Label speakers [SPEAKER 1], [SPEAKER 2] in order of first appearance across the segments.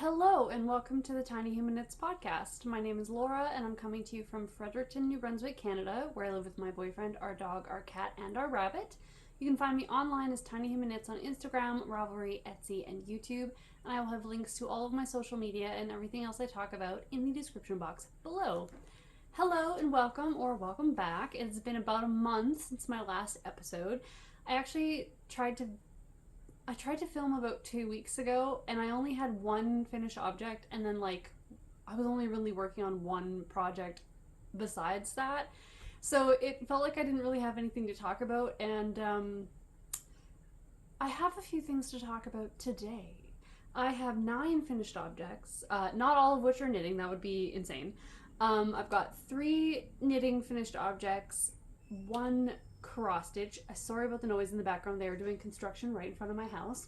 [SPEAKER 1] Hello and welcome to the Tiny Human Knits podcast. My name is Laura and I'm coming to you from Fredericton, New Brunswick, Canada, where I live with my boyfriend, our dog, our cat, and our rabbit. You can find me online as Tiny Human Knits on Instagram, Ravelry, Etsy, and YouTube, and I will have links to all of my social media and everything else I talk about in the description box below. Hello and welcome, or welcome back. It's been about a month since my last episode. I actually tried to film about 2 weeks ago, and I only had one finished object, and then I was only really working on one project besides that. So it felt like I didn't really have anything to talk about, and I have a few things to talk about today. I have 9 finished objects, not all of which are knitting, that would be insane. I've got 3 knitting finished objects, 1 cross stitch. Sorry about the noise in the background. They are doing construction right in front of my house.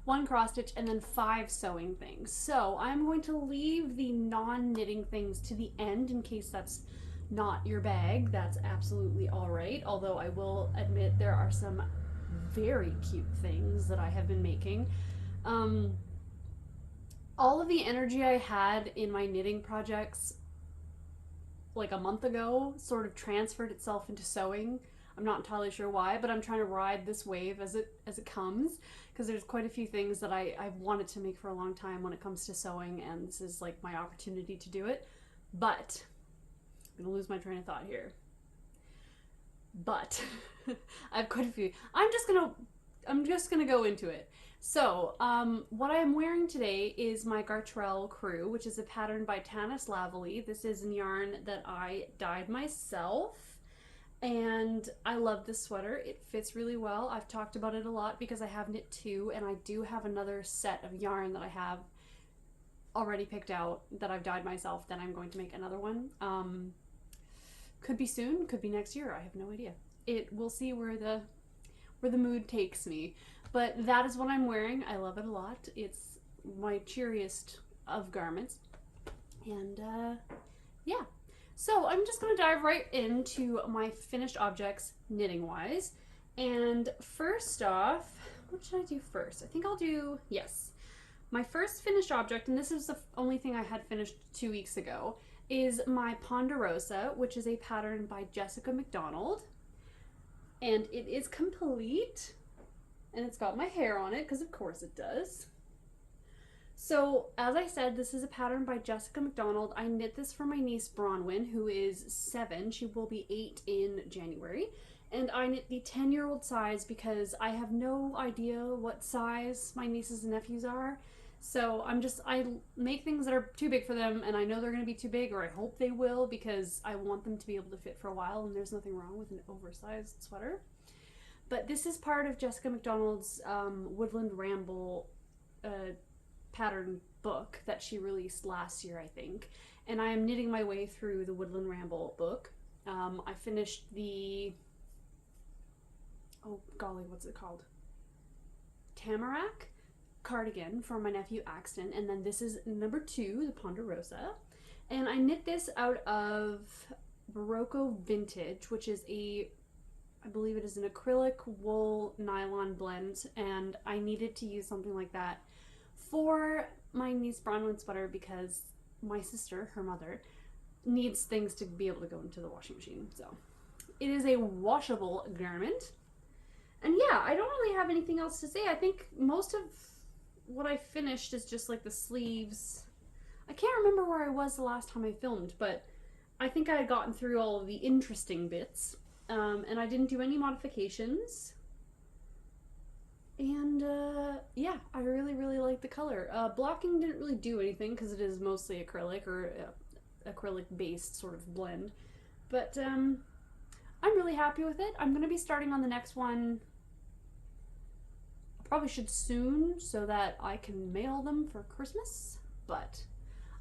[SPEAKER 1] 1 cross stitch and then 5 sewing things. So I'm going to leave the non-knitting things to the end in case that's not your bag. That's absolutely all right. Although I will admit there are some very cute things that I have been making. All of the energy I had in my knitting projects like a month ago sort of transferred itself into sewing. I'm not entirely sure why, but I'm trying to ride this wave as it comes, because there's quite a few things that I've wanted to make for a long time when it comes to sewing, and this is like my opportunity to do it. But I'm gonna lose my train of thought here. But I have quite a few. I'm just gonna go into it. So, what I'm wearing today is my Gartrell Crew, which is a pattern by Tanis Lavallee. This is a yarn that I dyed myself, and I love this sweater. It fits really well. I've talked about it a lot because I have knit 2, and I do have another set of yarn that I have already picked out that I've dyed myself. Then I'm going to make another one. Could be soon, could be next year. I have no idea. We'll see where the mood takes me. But that is what I'm wearing. I love it a lot. It's my cheeriest of garments. And yeah. So I'm just going to dive right into my finished objects knitting wise. And first off, what should I do first? I think I'll do, yes. My first finished object, and this is the only thing I had finished 2 weeks ago, is my Ponderosa, which is a pattern by Jessica McDonald. And it is complete. And it's got my hair on it, because of course it does. So, as I said, this is a pattern by Jessica McDonald. I knit this for my niece Bronwyn, who is 7. She will be 8 in January. And I knit the 10-year-old size because I have no idea what size my nieces and nephews are. So I make things that are too big for them, and I know they're going to be too big, or I hope they will, because I want them to be able to fit for a while, and there's nothing wrong with an oversized sweater. But this is part of Jessica McDonald's Woodland Ramble pattern book that she released last year, I think. And I am knitting my way through the Woodland Ramble book. I finished the, oh golly, what's it called? Tamarack cardigan for my nephew Axton. And then this is number 2, the Ponderosa. And I knit this out of Barocco Vintage, which is I believe it is an acrylic wool nylon blend, and I needed to use something like that for my niece Bronwyn's sweater because my sister, her mother, needs things to be able to go into the washing machine. So it is a washable garment. And yeah, I don't really have anything else to say. I think most of what I finished is just like the sleeves. I can't remember where I was the last time I filmed, but I think I had gotten through all of the interesting bits. And I didn't do any modifications. And yeah, I really, really like the color. Blocking didn't really do anything because it is mostly acrylic, or acrylic-based sort of blend. But I'm really happy with it. I'm going to be starting on the next one. I probably should soon so that I can mail them for Christmas. But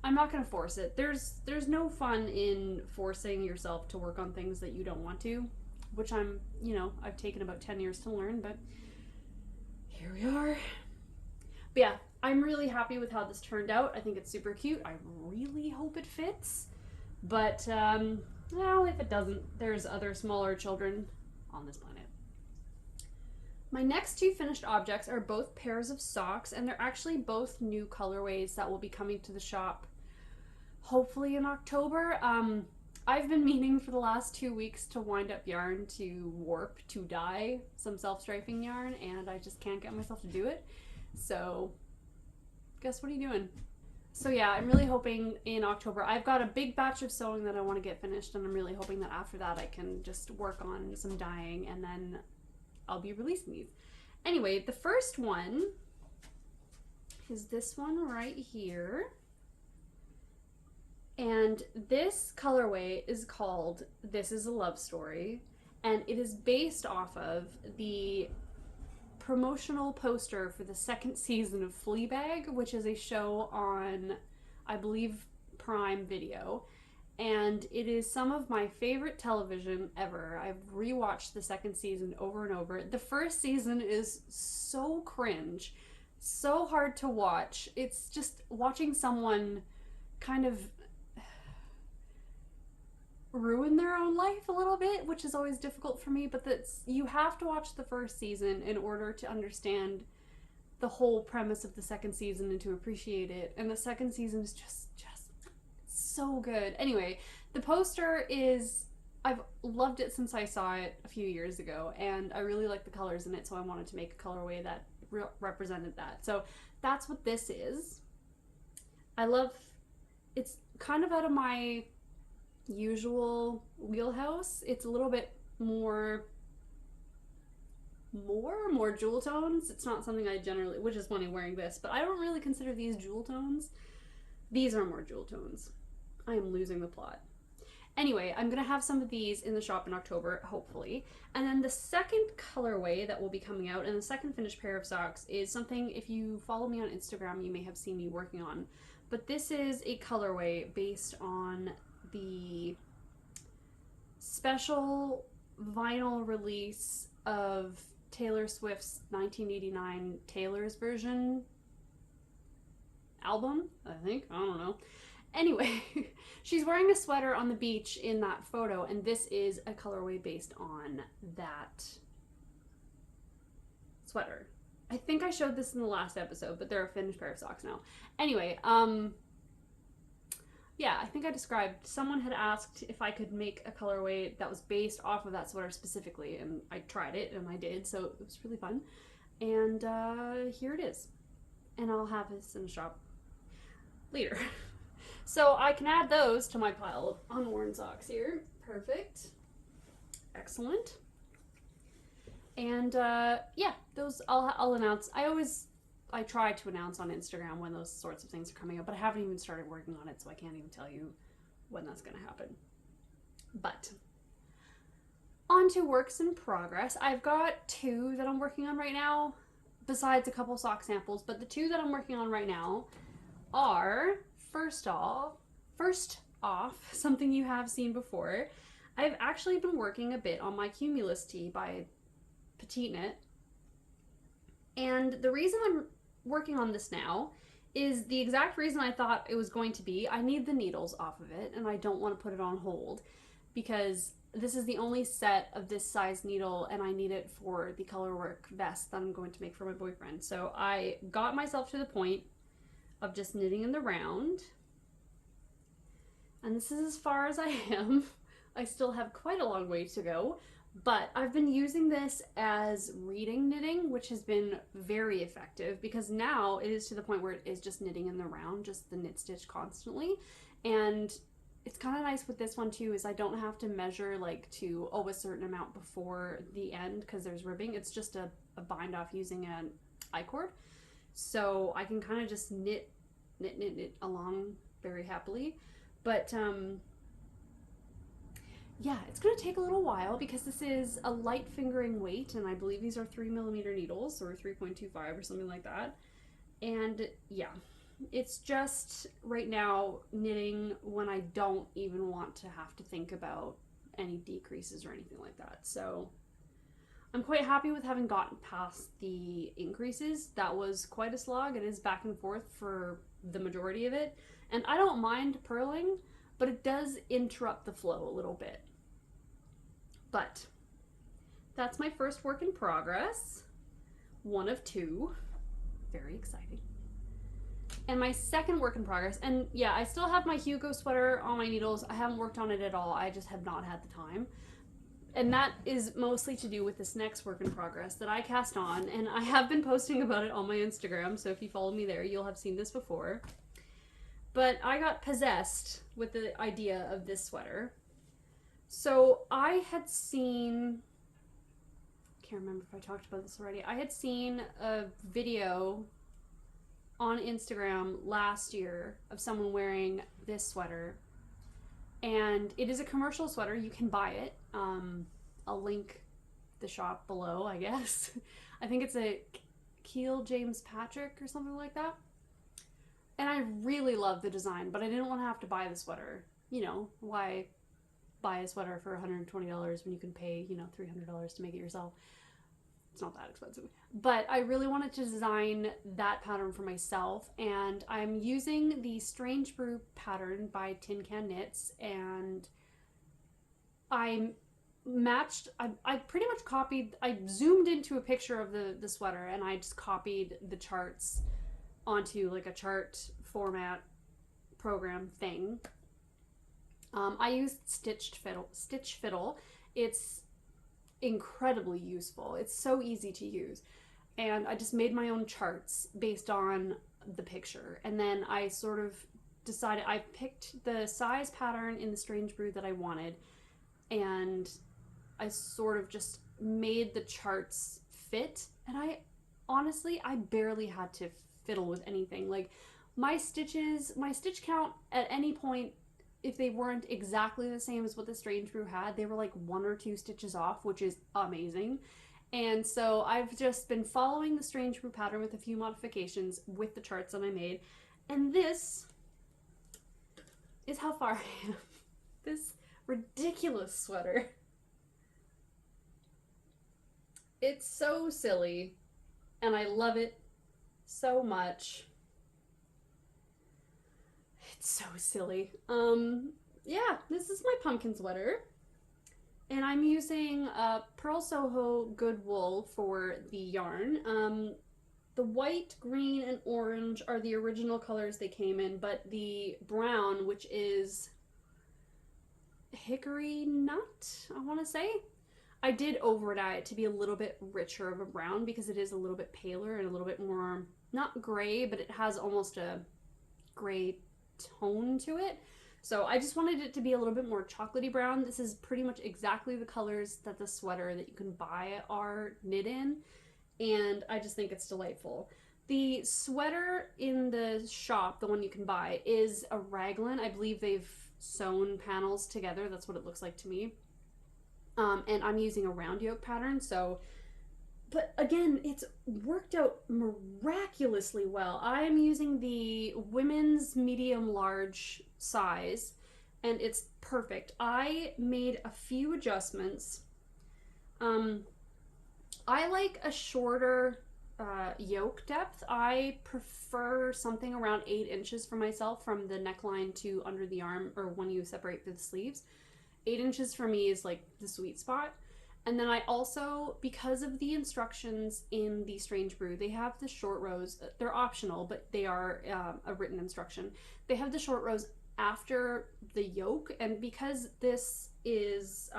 [SPEAKER 1] I'm not going to force it. There's no fun in forcing yourself to work on things that you don't want to, which I've taken about 10 years to learn, but here we are. But yeah, I'm really happy with how this turned out. I think it's super cute. I really hope it fits, but well, if it doesn't, there's other smaller children on this planet. My next two finished objects are both pairs of socks, and they're actually both new colorways that will be coming to the shop hopefully in October. I've been meaning for the last 2 weeks to wind up yarn to warp, to dye some self-striping yarn, and I just can't get myself to do it. So guess what are you doing? So yeah, I'm really hoping in October. I've got a big batch of sewing that I want to get finished, and I'm really hoping that after that I can just work on some dyeing, and then I'll be releasing these. Anyway, the first one is this one right here. And this colorway is called This Is a Love Story, and it is based off of the promotional poster for the second season of Fleabag, which is a show on, I believe, Prime Video. And it is some of my favorite television ever. I've rewatched the second season over and over. The first season is so cringe, so hard to watch. It's just watching someone kind of ruin their own life a little bit, which is always difficult for me, but that's, you have to watch the first season in order to understand the whole premise of the second season and to appreciate it. And the second season is just so good. Anyway, the poster is, I've loved it since I saw it a few years ago, and I really like the colors in it, so I wanted to make a colorway that represented that. So that's what this is. I love, it's kind of out of my usual wheelhouse. It's a little bit more jewel tones. It's not something I generally, which is funny wearing this, but I don't really consider these jewel tones. These are more jewel tones. I am losing the plot. Anyway, I'm gonna have some of these in the shop in October, hopefully. And then the second colorway that will be coming out, and the second finished pair of socks, is something, if you follow me on Instagram, you may have seen me working on. But this is a colorway based on the special vinyl release of Taylor Swift's 1989 Taylor's version album, I think. I don't know. Anyway, she's wearing a sweater on the beach in that photo, and this is a colorway based on that sweater. I think I showed this in the last episode, but they're a finished pair of socks now. Anyway, yeah, I think I described, someone had asked if I could make a colorway that was based off of that sweater specifically, and I tried it, and I did, so it was really fun. And here it is. And I'll have this in the shop later. So I can add those to my pile of unworn socks here. Perfect. Excellent. And yeah, those I'll announce. I try to announce on Instagram when those sorts of things are coming up, but I haven't even started working on it, so I can't even tell you when that's going to happen. But on to works in progress. I've got two that I'm working on right now, besides a couple sock samples, but the two that I'm working on right now are, first off, something you have seen before. I've actually been working a bit on my Cumulus Tee by Petiteknit, and the reason I'm working on this now is the exact reason I thought it was going to be. I need the needles off of it, and I don't want to put it on hold because this is the only set of this size needle, and I need it for the colorwork vest that I'm going to make for my boyfriend. So I got myself to the point of just knitting in the round, and this is as far as I am. I still have quite a long way to go, but I've been using this as reading knitting, which has been very effective because now it is to the point where it is just knitting in the round, just the knit stitch constantly. And it's kind of nice with this one too, is I don't have to measure like to, oh, a certain amount before the end because there's ribbing. It's just a bind off using an I-cord. So I can kind of just knit along very happily. But yeah, it's going to take a little while because this is a light fingering weight, and I believe these are 3mm needles or 3.25 or something like that. And yeah, it's just right now knitting when I don't even want to have to think about any decreases or anything like that. So I'm quite happy with having gotten past the increases. That was quite a slog. It is back and forth for the majority of it, and I don't mind purling, but it does interrupt the flow a little bit. But that's my first work in progress. one of two. Very exciting. And my second work in progress, and yeah, I still have my Hugo sweater on my needles. I haven't worked on it at all. I just have not had the time. And that is mostly to do with this next work in progress that I cast on, and I have been posting about it on my Instagram, so if you follow me there, you'll have seen this before. But I got possessed with the idea of this sweater. So I had seen, I can't remember if I talked about this already, I had seen a video on Instagram last year of someone wearing this sweater, and it is a commercial sweater. You can buy it. I'll link the shop below, I guess. I think it's a Keel James Patrick or something like that. And I really love the design, but I didn't want to have to buy the sweater. You know, why buy a sweater for $120 when you can pay, you know, $300 to make it yourself? It's not that expensive. But I really wanted to design that pattern for myself, and I'm using the Strange Brew pattern by TinCanKnits, and I pretty much copied, I zoomed into a picture of the sweater, and I just copied the charts onto like a chart format program thing. I used Stitch Fiddle. It's incredibly useful. It's so easy to use. And I just made my own charts based on the picture. And then I sort of decided, I picked the size pattern in the Strange Brew that I wanted, and I sort of just made the charts fit. And I barely had to fiddle with anything. Like my stitch count at any point, if they weren't exactly the same as what the Strange Brew had, they were like 1 or 2 stitches off, which is amazing. And so I've just been following the Strange Brew pattern with a few modifications with the charts that I made. And this is how far I am. This ridiculous sweater. It's so silly, and I love it so much. It's so silly. Yeah, this is my pumpkin sweater. And I'm using Pearl Soho Good Wool for the yarn. The white, green, and orange are the original colors they came in, but the brown, which is hickory nut, I want to say, I did over dye it to be a little bit richer of a brown because it is a little bit paler and a little bit more, not gray, but it has almost a gray tone to it. So I just wanted it to be a little bit more chocolatey brown. This is pretty much exactly the colors that the sweater that you can buy are knit in, and I just think it's delightful. The sweater in the shop, the one you can buy, is a raglan. I believe they've sewn panels together. That's what it looks like to me. And I'm using a round yoke pattern, so, but again, it's worked out miraculously well. I am using the women's medium large size, and it's perfect. I made a few adjustments. I like a shorter yoke depth. I prefer something around 8 inches for myself from the neckline to under the arm, or when you separate the sleeves. 8 inches for me is like the sweet spot. And then I also, because of the instructions in the Strange Brew, they have the short rows. They're optional, but they are a written instruction. They have the short rows after the yoke, and because this is,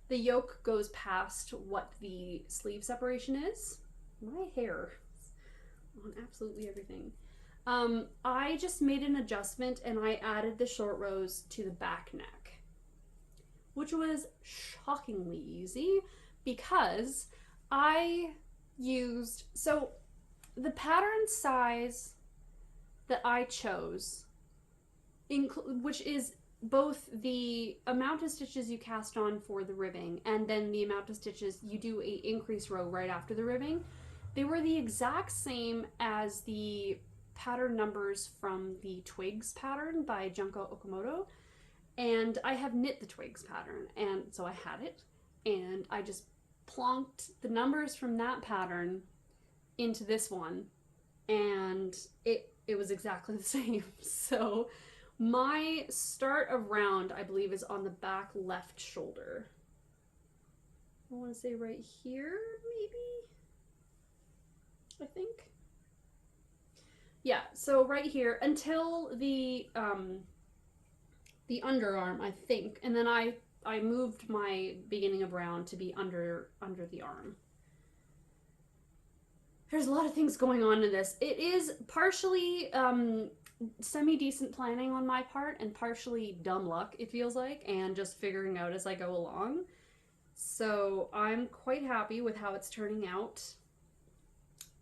[SPEAKER 1] the yoke goes past what the sleeve separation is. My hair on absolutely everything. I just made an adjustment and I added the short rows to the back neck, which was shockingly easy because I used, so the pattern size that I chose, which is both the amount of stitches you cast on for the ribbing and then the amount of stitches you do a increase row right after the ribbing, they were the exact same as the pattern numbers from the Twigs pattern by Junko Okamoto. And I have knit the Twigs pattern, and so I had it, and I just plonked the numbers from that pattern into this one, and it was exactly the same. So my start of round, I believe, is on the back left shoulder. I want to say right here, maybe? I think. Yeah, so right here until the underarm, I think, and then I moved my beginning of round to be under the arm. There's a lot of things going on in this. It is partially semi-decent planning on my part and partially dumb luck, it feels like, and just figuring out as I go along. So I'm quite happy with how it's turning out.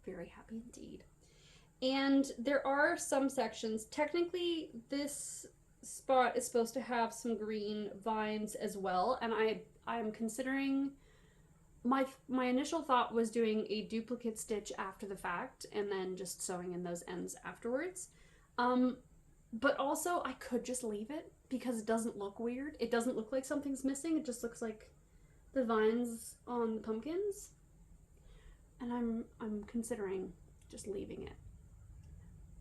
[SPEAKER 1] Very happy indeed. And there are some sections, technically this spot is supposed to have some green vines as well, and I'm considering, my initial thought was doing a duplicate stitch after the fact and then just sewing in those ends afterwards. But also I could just leave it because it doesn't look weird. It doesn't look like something's missing. It just looks like the vines on the pumpkins. And I'm considering just leaving it.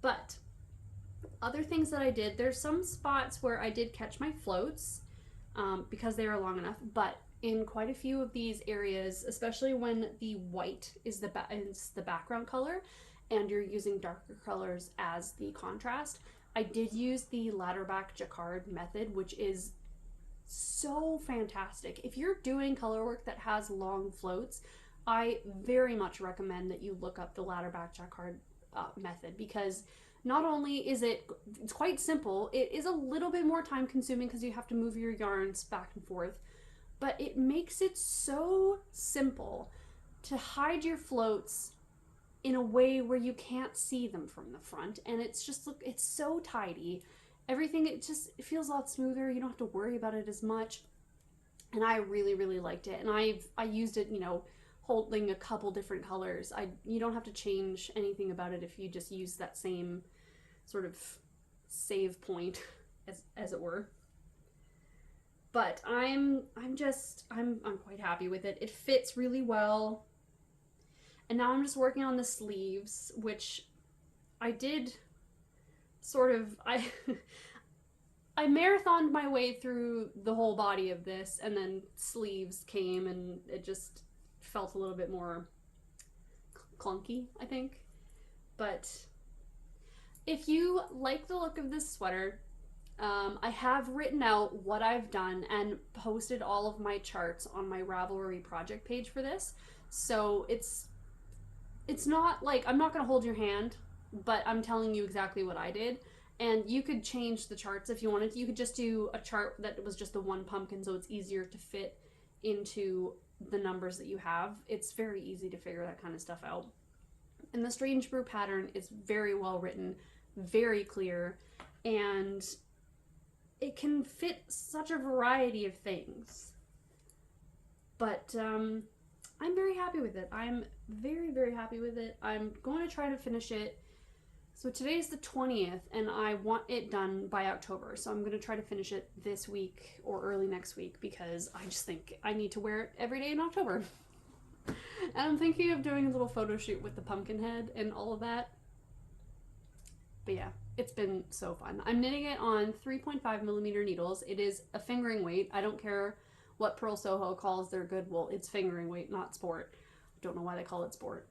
[SPEAKER 1] But other things that I did, there's some spots where I did catch my floats because they are long enough, but in quite a few of these areas, especially when the white is the background color and you're using darker colors as the contrast, I did use the ladder back jacquard method, which is so fantastic. If you're doing color work that has long floats, I very much recommend that you look up the ladder back jacquard method, because not only is it's quite simple, it is a little bit more time consuming because you have to move your yarns back and forth, but it makes it so simple to hide your floats in a way where you can't see them from the front, and it's just, look, it's so tidy. Everything, it feels a lot smoother. You don't have to worry about it as much, and I really, really liked it. And I used it, you know, holding a couple different colors. You don't have to change anything about it if you just use that same sort of save point, as it were. But I'm quite happy with it. It fits really well. And now I'm just working on the sleeves, which I did sort of, I marathoned my way through the whole body of this, and then sleeves came and it just felt a little bit more clunky, I think. But if you like the look of this sweater, I have written out what I've done and posted all of my charts on my Ravelry project page for this. So it's not like, I'm not going to hold your hand, but I'm telling you exactly what I did. And you could change the charts if you wanted to. You could just do a chart that was just the one pumpkin, so it's easier to fit into the numbers that you have. It's very easy to figure that kind of stuff out. And the Strange Brew pattern is very well written, very clear, and it can fit such a variety of things. But I'm very happy with it. I'm very, very happy with it. I'm going to try to finish it. So today's the 20th, and I want it done by October. So I'm going to try to finish it this week or early next week, because I just think I need to wear it every day in October. And I'm thinking of doing a little photo shoot with the pumpkin head and all of that. But yeah, it's been so fun. I'm knitting it on 3.5mm needles. It is a fingering weight. I don't care what Pearl Soho calls their good wool. It's fingering weight, not sport. I don't know why they call it sport.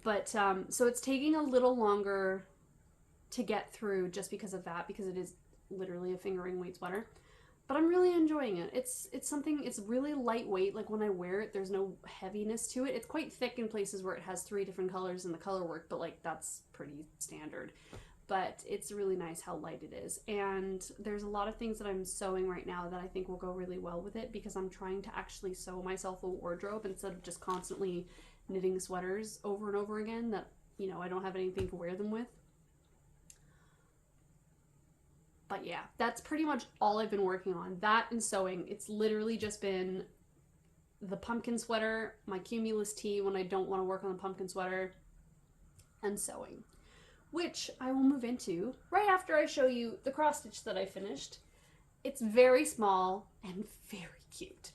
[SPEAKER 1] But so it's taking a little longer to get through just because of that, because it is literally a fingering weight sweater. But I'm really enjoying it. It's something, it's really lightweight. Like when I wear it, there's no heaviness to it. It's quite thick in places where it has 3 different colors in the color work, but like that's pretty standard. But it's really nice how light it is. And there's a lot of things that I'm sewing right now that I think will go really well with it, because I'm trying to actually sew myself a wardrobe instead of just constantly knitting sweaters over and over again that, you know, I don't have anything to wear them with. But yeah, that's pretty much all I've been working on. That and sewing. It's literally just been the pumpkin sweater, my Cumulus Tee when I don't want to work on the pumpkin sweater, and sewing, which I will move into right after I show you the cross stitch that I finished. It's very small and very cute.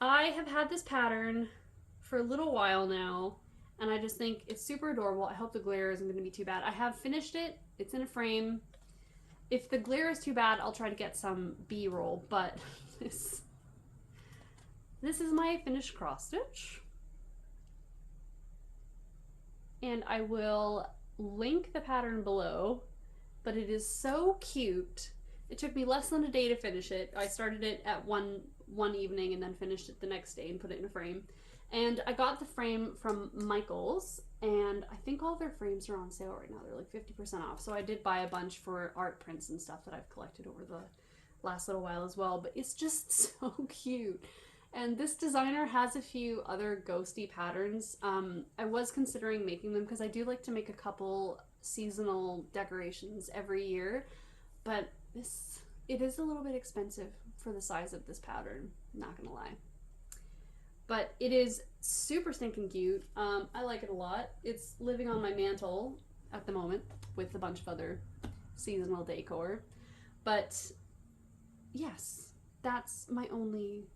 [SPEAKER 1] I have had this pattern for a little while now, and I just think it's super adorable. I hope the glare isn't going to be too bad. I have finished it. It's in a frame. If the glare is too bad, I'll try to get some B-roll, but this is my finished cross stitch. and I will link the pattern below, but it is so cute. It took me less than a day to finish it. I started it at one evening and then finished it the next day and put it in a frame. And I got the frame from Michael's, and I think all their frames are on sale right now. They're like 50% off. So I did buy a bunch for art prints and stuff that I've collected over the last little while as well. But it's just so cute. And this designer has a few other ghosty patterns. I was considering making them because I do like to make a couple seasonal decorations every year, but it is a little bit expensive for the size of this pattern, not gonna lie. But it is super stinking cute. I like it a lot. It's living on my mantle at the moment with a bunch of other seasonal decor. But yes, that's my only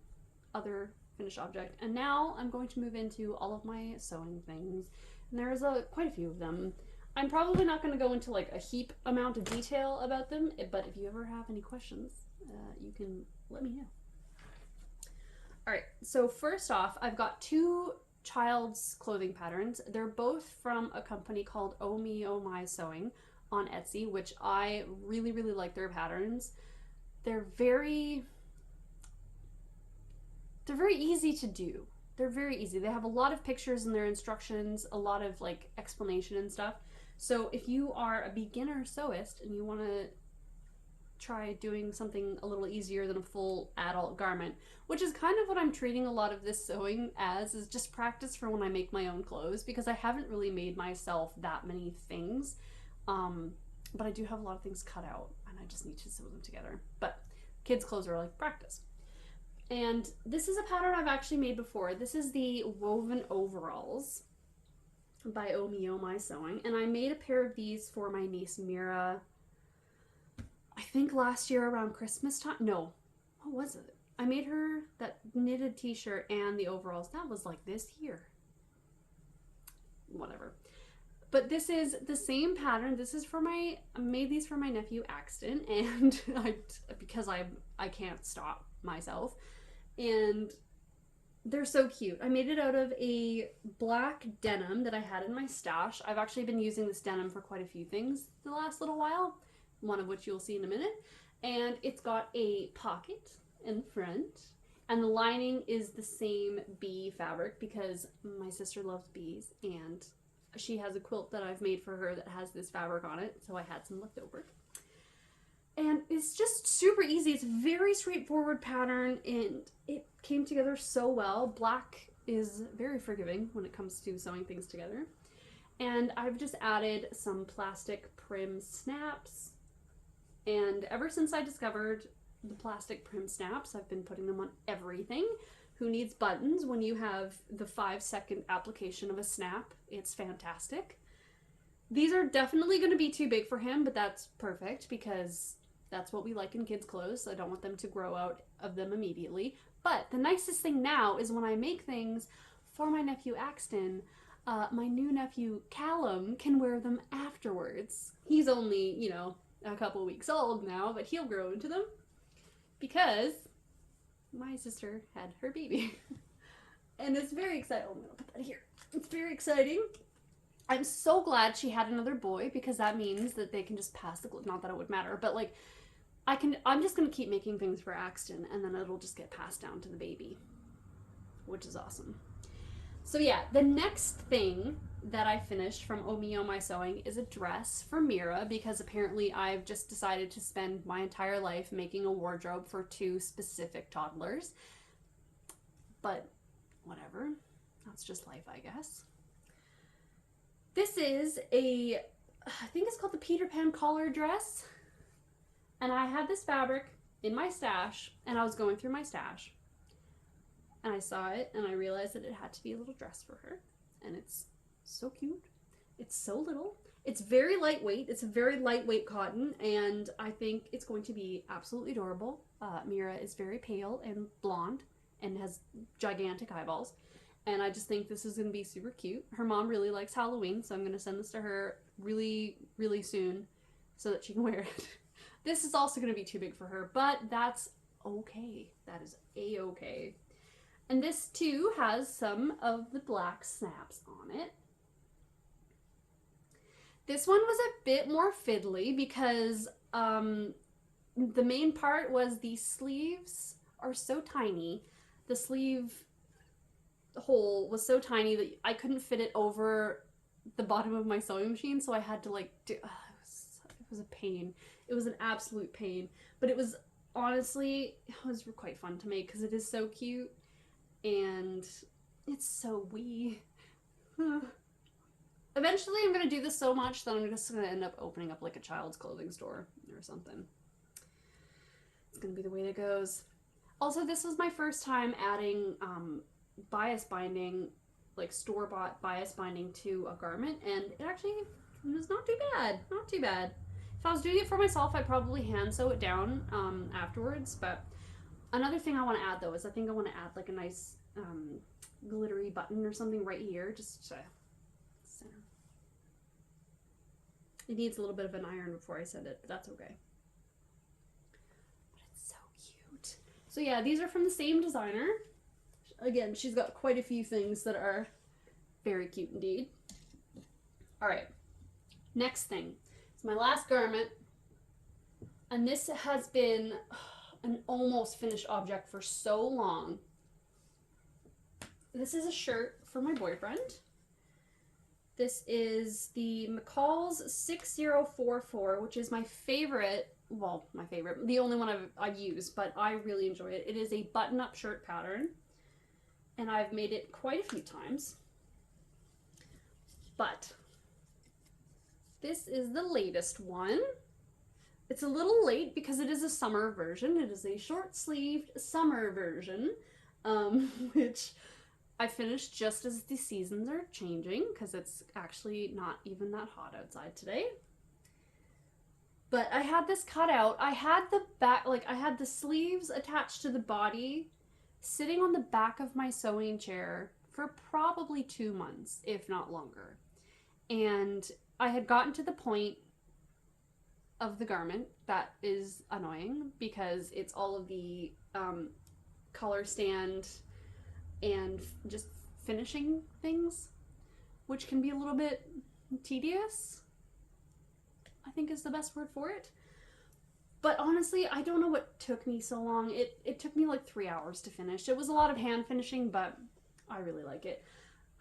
[SPEAKER 1] other finished object. And now I'm going to move into all of my sewing things. And there's quite a few of them. I'm probably not going to go into like a heap amount of detail about them, but if you ever have any questions, you can let me know. Alright, so first off, I've got two child's clothing patterns. They're both from a company called Oh Me Oh My Sewing on Etsy, which I really, really like their patterns. They're very easy to do. They're very easy. They have a lot of pictures in their instructions, a lot of like explanation and stuff. So if you are a beginner sewist and you want to try doing something a little easier than a full adult garment, which is kind of what I'm treating a lot of this sewing as, is just practice for when I make my own clothes, because I haven't really made myself that many things, but I do have a lot of things cut out and I just need to sew them together. But kids' clothes are like practice. And this is a pattern I've actually made before. This is the woven overalls by Oh Me Oh My Sewing, and I made a pair of these for my niece Mira, I think last year around Christmas time. No, what was it? I made her that knitted t-shirt and the overalls. That was like this year. Whatever. But this is the same pattern. This is for I made these for my nephew Axton, and because I can't stop myself. And they're so cute. I made it out of a black denim that I had in my stash. I've actually been using this denim for quite a few things the last little while, one of which you'll see in a minute. And it's got a pocket in front, and the lining is the same bee fabric because my sister loves bees, and she has a quilt that I've made for her that has this fabric on it, so I had some left over. And it's just super easy. It's a very straightforward pattern, and it came together so well. Black is very forgiving when it comes to sewing things together. And I've just added some plastic prim snaps. And ever since I discovered the plastic prim snaps, I've been putting them on everything. Who needs buttons when you have the 5-second application of a snap? It's fantastic. These are definitely going to be too big for him, but that's perfect because that's what we like in kids' clothes. So I don't want them to grow out of them immediately. But the nicest thing now is when I make things for my nephew Axton, my new nephew Callum can wear them afterwards. He's only, you know, a couple weeks old now, but he'll grow into them because my sister had her baby. And it's very exciting. Oh, I'm gonna put that here. It's very exciting. I'm so glad she had another boy because that means that they can just pass the, not that it would matter, but like I'm just gonna keep making things for Axton and then it'll just get passed down to the baby, which is awesome. So yeah, the next thing that I finished from Oh Me Oh My Sewing is a dress for Mira because apparently I've just decided to spend my entire life making a wardrobe for 2 specific toddlers. But whatever, that's just life, I guess. This is I think it's called the Peter Pan collar dress. And I had this fabric in my stash and I was going through my stash. And I saw it and I realized that it had to be a little dress for her. And it's so cute. It's so little. It's very lightweight. It's a very lightweight cotton and I think it's going to be absolutely adorable. Mira is very pale and blonde and has gigantic eyeballs. And I just think this is going to be super cute. Her mom really likes Halloween, so I'm going to send this to her really, really soon so that she can wear it. This is also going to be too big for her, but that's okay. That is a-okay. And this too has some of the black snaps on it. This one was a bit more fiddly because the main part was the sleeves are so tiny. The sleeve hole was so tiny that I couldn't fit it over the bottom of my sewing machine, so I had to like do. It was a pain. It was an absolute pain, but it was honestly it was quite fun to make because it is so cute and it's so wee. Eventually, I'm gonna do this so much that I'm just gonna end up opening up like a child's clothing store or something. It's gonna be the way it goes. Also, this was my first time adding bias binding, like store-bought bias binding to a garment, and it actually was not too bad. Not too bad. If I was doing it for myself, I'd probably hand sew it down afterwards. But another thing I want to add though is I think I want to add like a nice glittery button or something right here, just to center. It needs a little bit of an iron before I send it, but that's okay. But it's so cute. So yeah, these are from the same designer. Again, she's got quite a few things that are very cute indeed. All right, next thing. It's my last garment, and this has been an almost finished object for so long. This is a shirt for my boyfriend. This is the McCall's 6044, which is my favorite, well, my favorite, the only one I've used, but I really enjoy it. It is a button-up shirt pattern, and I've made it quite a few times. But this is the latest one. It's a little late because it is a summer version. It is a short-sleeved summer version, which I finished just as the seasons are changing because it's actually not even that hot outside today. But I had this cut out. I had the back, like I had the sleeves attached to the body sitting on the back of my sewing chair for probably 2 months, if not longer. And I had gotten to the point of the garment that is annoying because it's all of the color stand and just finishing things, which can be a little bit tedious, I think is the best word for it. But honestly, I don't know what took me so long. It took me like 3 hours to finish. It was a lot of hand finishing, but I really like it.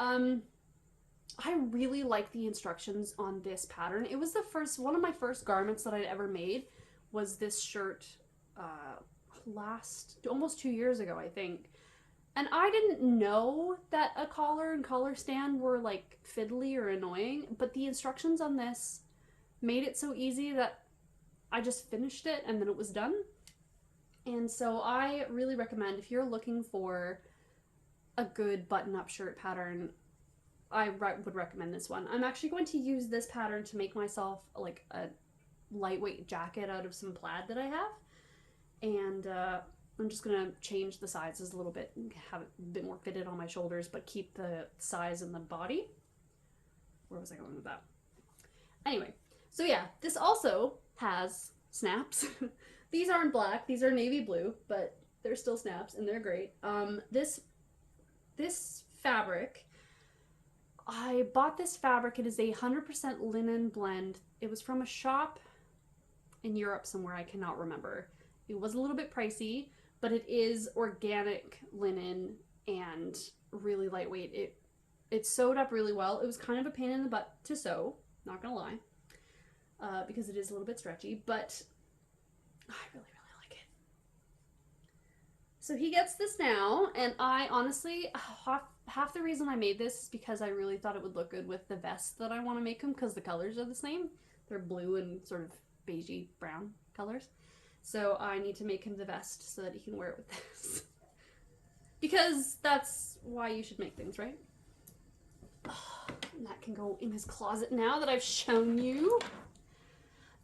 [SPEAKER 1] I really like the instructions on this pattern. It was one of my first garments that I'd ever made was this shirt almost 2 years ago, I think. And I didn't know that a collar and collar stand were like fiddly or annoying, but the instructions on this made it so easy that I just finished it and then it was done. And so I really recommend, if you're looking for a good button-up shirt pattern, I would recommend this one. I'm actually going to use this pattern to make myself like a lightweight jacket out of some plaid that I have. And I'm just gonna change the sizes a little bit and have it a bit more fitted on my shoulders, but keep the size in the body. Where was I going with that? Anyway, so yeah, this also has snaps. These aren't black, these are navy blue, but they're still snaps and they're great. This fabric, I bought this fabric. It is a 100% linen blend. It was from a shop in Europe somewhere, I cannot remember. It was a little bit pricey, but it is organic linen and really lightweight. It sewed up really well. It was kind of a pain in the butt to sew, not gonna lie, because it is a little bit stretchy, but I really, really like it. So he gets this now, and I honestly, half the reason I made this is because I really thought it would look good with the vest that I want to make him, because the colors are the same. They're blue and sort of beigey brown colors. So I need to make him the vest so that he can wear it with this. Because that's why you should make things, right? Oh, and that can go in his closet now that I've shown you.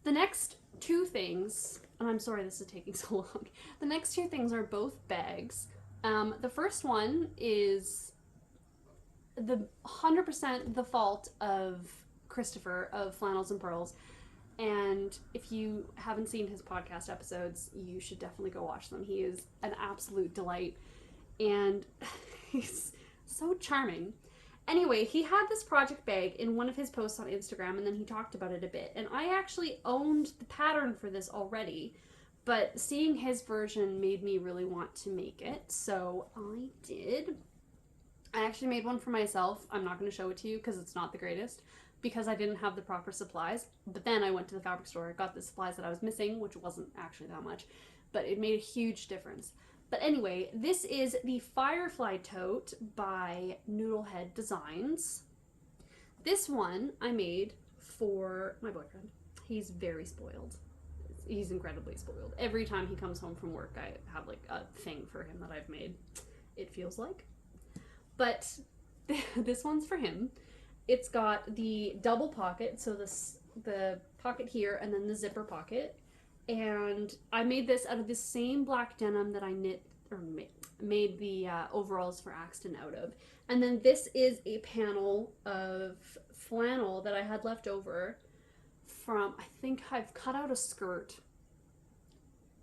[SPEAKER 1] The next two things, and I'm sorry this is taking so long. The next two things are both bags. The first one is the 100% the fault of Christopher of Flannels and Pearls. And if you haven't seen his podcast episodes, you should definitely go watch them. He is an absolute delight, and he's so charming. Anyway, he had this project bag in one of his posts on Instagram, and then he talked about it a bit. And I actually owned the pattern for this already, but seeing his version made me really want to make it, so I did. I actually made one for myself. I'm not going to show it to you because it's not the greatest, because I didn't have the proper supplies. But then I went to the fabric store, got the supplies that I was missing, which wasn't actually that much, but it made a huge difference. But anyway, this is the Firefly Tote by Noodlehead Designs. This one I made for my boyfriend. He's very spoiled. He's incredibly spoiled. Every time he comes home from work, I have like a thing for him that I've made, it feels like. But this one's for him. It's got the double pocket, so the pocket here and then the zipper pocket. And I made this out of the same black denim that I knit or made the overalls for Axton out of. And then this is a panel of flannel that I had left over from, I think I've cut out a skirt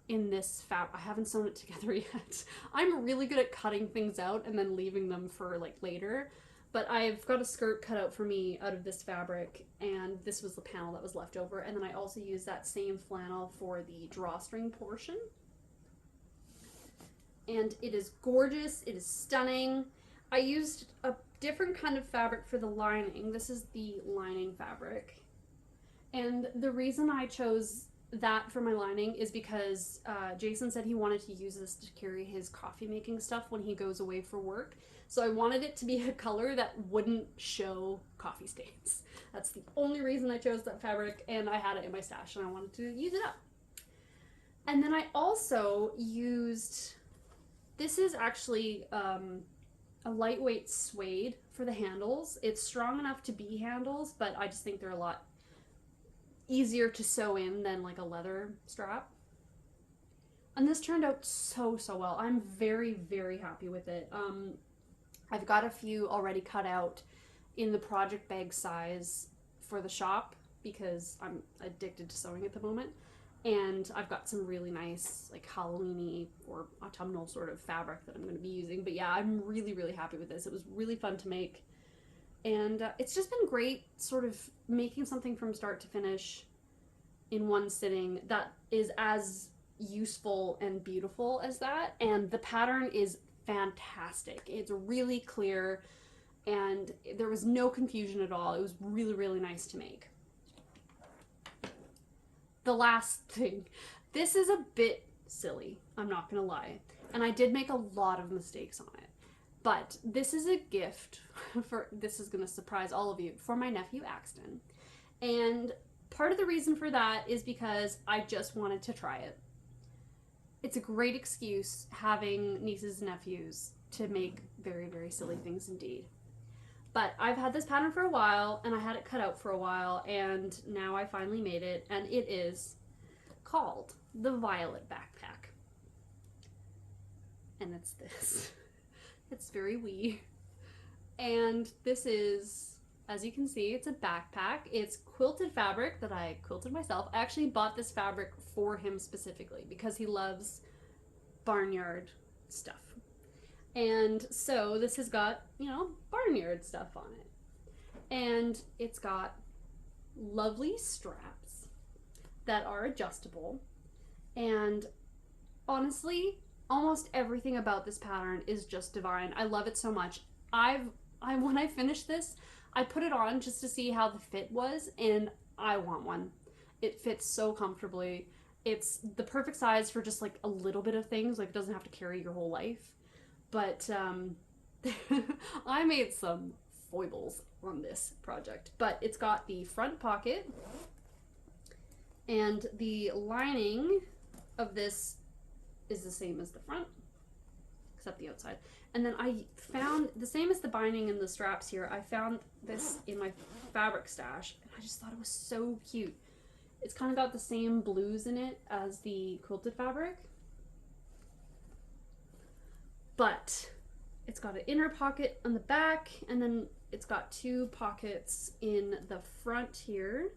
[SPEAKER 1] in this fabric. I haven't sewn it together yet. I'm really good at cutting things out and then leaving them for like later. But I've got a skirt cut out for me out of this fabric, and this was the panel that was left over. And then I also used that same flannel for the drawstring portion. And it is gorgeous. It is stunning. I used a different kind of fabric for the lining. This is the lining fabric. And the reason I chose that for my lining is because Jason said he wanted to use this to carry his coffee making stuff when he goes away for work. So I wanted it to be a color that wouldn't show coffee stains. That's the only reason I chose that fabric, and I had it in my stash and I wanted to use it up. And then I also used, this is actually a lightweight suede for the handles. It's strong enough to be handles, but I just think they're a lot easier to sew in than like a leather strap. And this turned out so well. I'm very, very happy with it. I've got a few already cut out in the project bag size for the shop because I'm addicted to sewing at the moment. And I've got some really nice like Halloween-y or autumnal sort of fabric that I'm going to be using. But yeah, I'm really, really happy with this. It was really fun to make. And it's just been great sort of making something from start to finish in one sitting that is as useful and beautiful as that. And the pattern is fantastic. It's really clear and there was no confusion at all. It was really, really nice to make. The last thing, this is a bit silly, I'm not gonna lie, and I did make a lot of mistakes on it, but this is a gift for, this is gonna surprise all of you, for my nephew Axton. And part of the reason for that is because I just wanted to try it. It's a great excuse having nieces and nephews to make very, very silly things indeed. But I've had this pattern for a while, and I had it cut out for a while, and now I finally made it, and it is called the Violet Backpack. And it's this. It's very wee. And this is, as you can see, it's a backpack. It's quilted fabric that I quilted myself. I actually bought this fabric for him specifically because he loves barnyard stuff. And so this has got, you know, barnyard stuff on it. And it's got lovely straps that are adjustable. And honestly, almost everything about this pattern is just divine. I love it so much. When I finished this, I put it on just to see how the fit was, and I want one. It fits so comfortably. It's the perfect size for just like a little bit of things, like it doesn't have to carry your whole life. But I made some foibles on this project. But it's got the front pocket, and the lining of this is the same as the front, except the outside. And then I found, the same as the binding and the straps here, I found this in my fabric stash, and I just thought it was so cute. It's kind of got the same blues in it as the quilted fabric. But it's got an inner pocket on the back, and then it's got two pockets in the front here.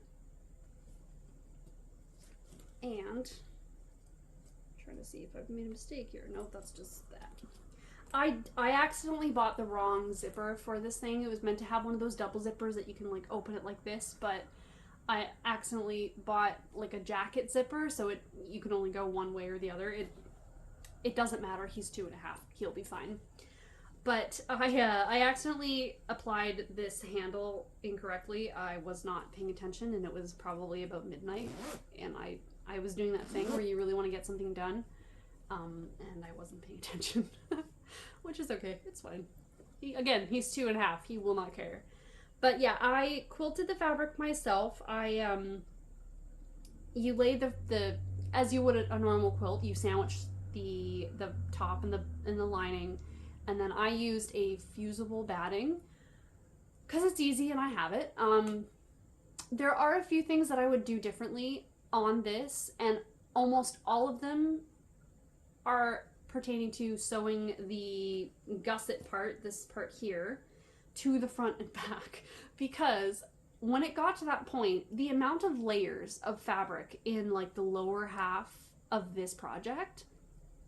[SPEAKER 1] And I'm trying to see if I've made a mistake here. No, that's just that. I accidentally bought the wrong zipper for this thing. It was meant to have one of those double zippers that you can like open it like this, but I accidentally bought like a jacket zipper, so you can only go one way or the other. It doesn't matter. He's 2.5. He'll be fine. But I accidentally applied this handle incorrectly. I was not paying attention, and it was probably about midnight, and I was doing that thing where you really want to get something done, and I wasn't paying attention, which is okay. It's fine. He's 2.5. He will not care. But yeah, I quilted the fabric myself. You lay the as you would a normal quilt. You sandwich the top and the lining. And then I used a fusible batting because it's easy and I have it. There are a few things that I would do differently on this, and almost all of them are pertaining to sewing the gusset part, this part here, to the front and back. Because when it got to that point, the amount of layers of fabric in like the lower half of this project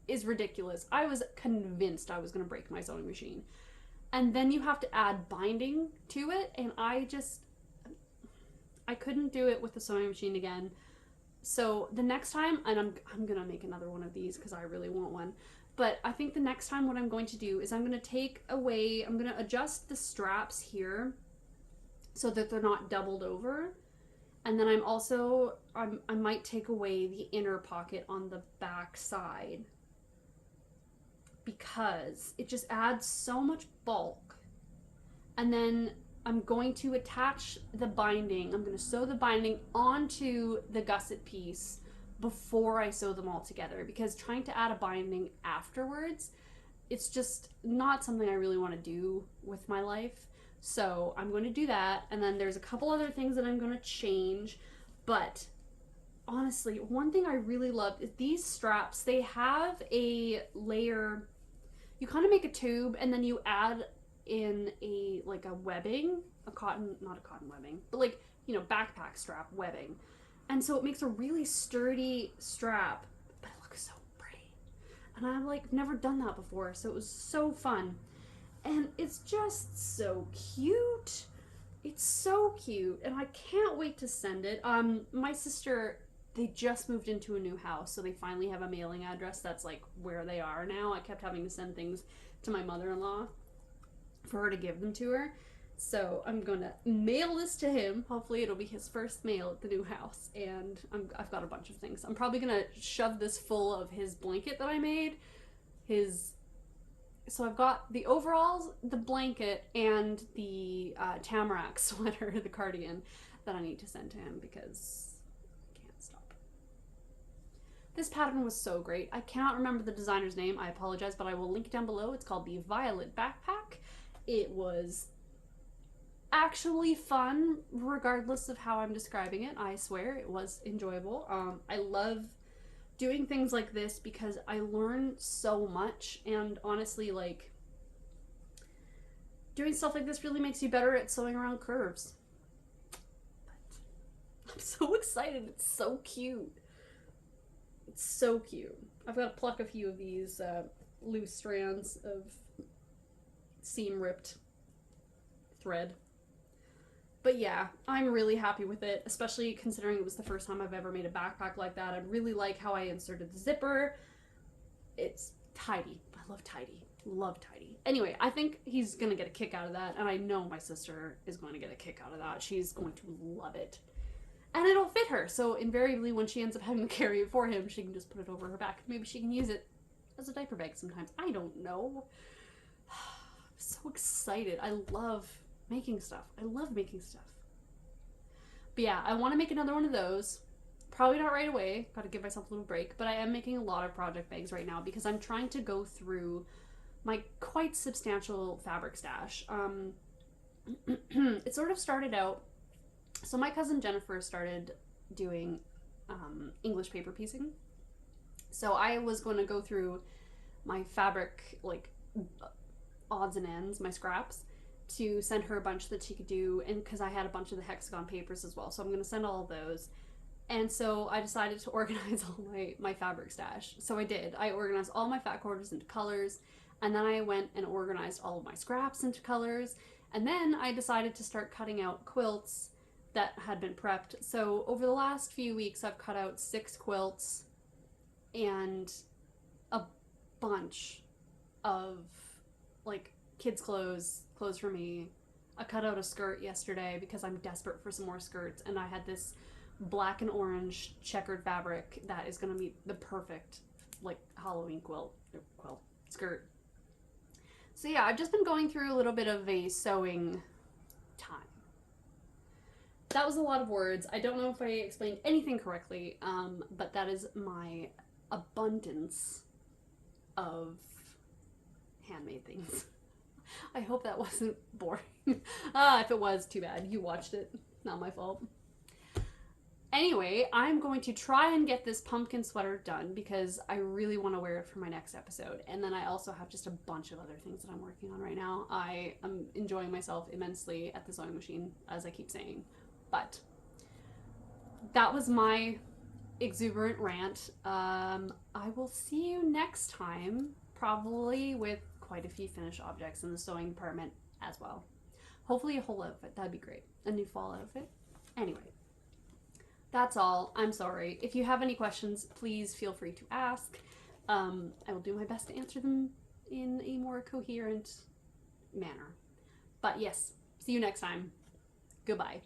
[SPEAKER 1] is ridiculous. I was convinced I was going to break my sewing machine. And then you have to add binding to it, and I couldn't do it with the sewing machine again. So the next time, and I'm going to make another one of these because I really want one, but I think the next time what I'm going to do is I'm going to adjust the straps here so that they're not doubled over. And then I might take away the inner pocket on the back side, because it just adds so much bulk. And then I'm going to attach the binding. I'm going to sew the binding onto the gusset piece before I sew them all together, because trying to add a binding afterwards, it's just not something I really want to do with my life. So I'm going to do that, and then there's a couple other things that I'm going to change. But honestly, one thing I really loved is these straps. They have a layer. You kind of make a tube, and then you add in a webbing, not a cotton webbing, but like, backpack strap webbing. And so it makes a really sturdy strap, but it looks so pretty. And I've like never done that before, so it was so fun. And it's just so cute. It's so cute, and I can't wait to send it. My sister, they just moved into a new house, so they finally have a mailing address that's like where they are now. I kept having to send things to my mother-in-law for her to give them to her. So I'm gonna mail this to him. Hopefully it'll be his first mail at the new house, and I've got a bunch of things. I'm probably gonna shove this full of his blanket that I made. So I've got the overalls, the blanket, and the tamarack sweater, the cardigan, that I need to send to him because this pattern was so great. I cannot remember the designer's name. I apologize, but I will link it down below. It's called the Violet Backpack. It was actually fun, regardless of how I'm describing it. I swear it was enjoyable. I love doing things like this because I learn so much, and honestly, like, doing stuff like this really makes you better at sewing around curves. But I'm so excited. It's so cute. It's so cute. I've got to pluck a few of these loose strands of seam ripped thread. But yeah, I'm really happy with it, especially considering it was the first time I've ever made a backpack like that. I really like how I inserted the zipper. It's tidy. I love tidy. Love tidy. Anyway, I think he's going to get a kick out of that, and I know my sister is going to get a kick out of that. She's going to love it. And it'll fit her, so invariably when she ends up having to carry it for him, she can just put it over her back. Maybe she can use it as a diaper bag sometimes. I don't know. I'm so excited. I love making stuff. I love making stuff. But yeah, I want to make another one of those. Probably not right away. Got to give myself a little break. But I am making a lot of project bags right now because I'm trying to go through my quite substantial fabric stash. It sort of started out. So my cousin Jennifer started doing English paper piecing. So I was going to go through my fabric, like, odds and ends, my scraps, to send her a bunch that she could do, and because I had a bunch of the hexagon papers as well, so I'm going to send all of those. And so I decided to organize all my fabric stash. So I did. I organized all my fat quarters into colors. And then I went and organized all of my scraps into colors. And then I decided to start cutting out quilts that had been prepped. So over the last few weeks, I've cut out 6 quilts and a bunch of like kids' clothes for me. I cut out a skirt yesterday because I'm desperate for some more skirts, and I had this black and orange checkered fabric that is going to be the perfect like Halloween quilt skirt. So yeah, I've just been going through a little bit of a sewing time. That was a lot of words. I don't know if I explained anything correctly, but that is my abundance of handmade things. I hope that wasn't boring. If it was, too bad. You watched it. Not my fault. Anyway, I'm going to try and get this pumpkin sweater done because I really want to wear it for my next episode. And then I also have just a bunch of other things that I'm working on right now. I am enjoying myself immensely at the sewing machine, as I keep saying. But that was my exuberant rant. I will see you next time, probably with quite a few finished objects in the sewing department as well. Hopefully a whole outfit. That'd be great. A new fall outfit. Anyway. That's all. I'm sorry. If you have any questions, please feel free to ask. I will do my best to answer them in a more coherent manner. But yes, see you next time. Goodbye.